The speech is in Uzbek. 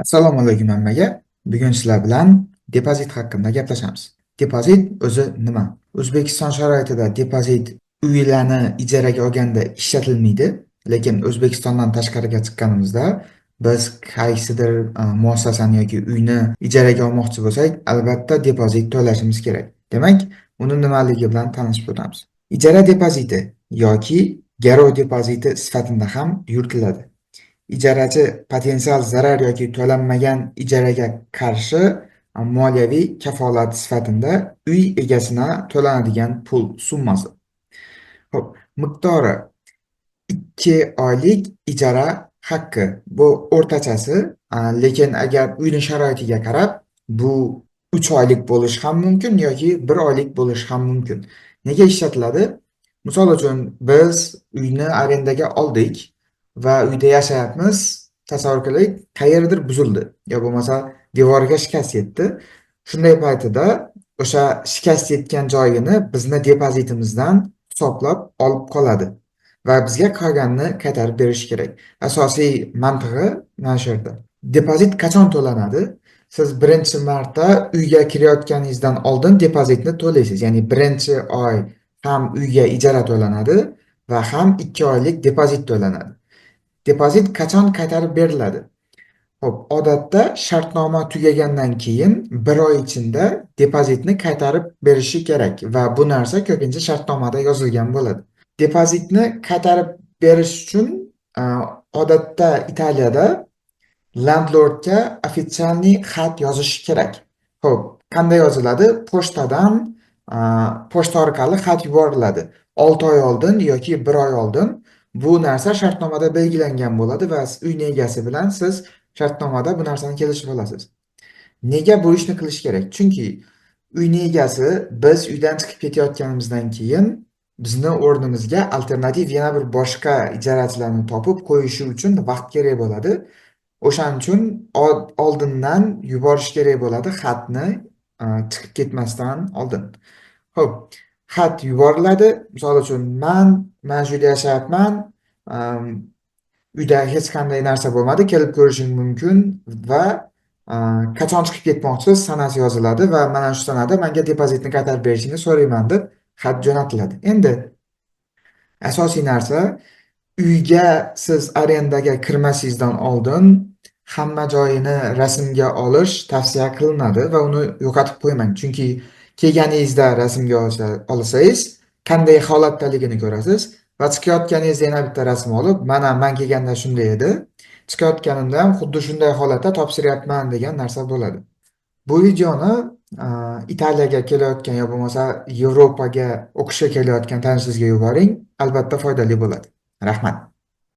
Assalomu alaykum hammaga. Bugun sizlar bilan depozit haqida gaplashamiz. Depozit o'zi nima? O'zbekiston sharoitida depozit uylarni ijaraga olganda ishlatilmaydi, lekin O'zbekistondan tashqariga chiqqanimizda biz qaysidir muassasani yoki uyni ijaraga olmoqchi bo'lsak, albatta depozit to'lashimiz kerak. Demak, uni nimaligi bilan tanishib o'tamiz. Ijara depoziti yoki garov depoziti sifatida ham yuritiladi. Ijarachi potensial zarar yoki to'lanmagan ijaraga qarshi moliyaviy kafolat sifatida uy egasine to'lanadigan pul summasi. Xo'p, miqdori 2 oylik ijara haqqi. Bu o'rtachasi, lekin agar uyning sharoitiga qarab bu 3 oylik bo'lishi ham mumkin yoki 1 oylik bo'lishi ham mumkin. Nega ishlatiladi? Misol uchun biz uyni arendaga oldik va uyda yashayapmiz. Tasavvur qilaylik, qayerdir buzildi yo bo'lmasa devoriga shikast yetdi. Shunday paytida o'sha shikast yetgan joyini bizni depozitimizdan hisoblab olib qoladi va bizga qolganini qaytarib berish kerak. Asosiy mantig'i mana shu yerda. Depozit qachon to'lanadi? Siz birinchi marta uyga kirayotganingizdan oldin depozitni to'laysiz. Ya'ni birinchi oy ham uyga ijara to'lanadi va ham 2 oylik depozit to'lanadi. Depozit qachon qaytarib beriladi? Xo'p, odatda shartnoma tugagandan keyin 1 oy ichida depozitni qaytarib berishi kerak va bu narsa ko'pincha shartnomada yozilgan bo'ladi. Depozitni qaytarib berish uchun odatda Italiyada landlordga ofitsialniy xat yozish kerak. Xo'p, qanday yoziladi? Pochtadan pochta orqali xat yuboriladi. 6 oy oldin yoki 1 oy oldin bu narsa shartnomada belgilangan bo'ladi va uyning egasi bilan siz shartnomada bu narsani kelishib olasiz. Nega bu ishni qilish kerak? Chunki uyning egasi biz uydan chiqib ketayotganimizdan keyin bizni o'rnimizga alternativ yana bir boshqa ijarachilarni topib qo'yishi uchun vaqt kerak bo'ladi. O'shaning uchun oldindan yuborish kerak bo'ladi xatni chiqib ketmasdan oldin. Xo'p, xat yuboriladi. Misol uchun men shu yerda yashayapman, uyda hech qanday narsa bo'lmadi, kelib ko'rishing mumkin va qachon chiqib ketmoqchisiz sanasi yoziladi va mana shu sanada menga depozitni qaytarib berishingni so'rayman deb xat jo'natiladi. Endi asosiy narsa, uyga siz arendaga kirmasingizdan oldin hamma joyini rasmga olish tavsiya qilinadi va uni yo'qotib qo'ymang. Chunki kelganingizda rasmga olsangiz, qanday holatdaligini ko'rasiz va chiqayotganingizda yana bitta rasm olib, mana men kelganda shunday edi, chiqayotganimda ham xuddi shunday holatda topshiryapman degan narsa bo'ladi. Bu videoni Italiyaga kelayotgan yo bo'lmasa Yevropaga o'qishga kelayotgan tanishingizga yuboring, albatta foydali bo'ladi. Rahmat.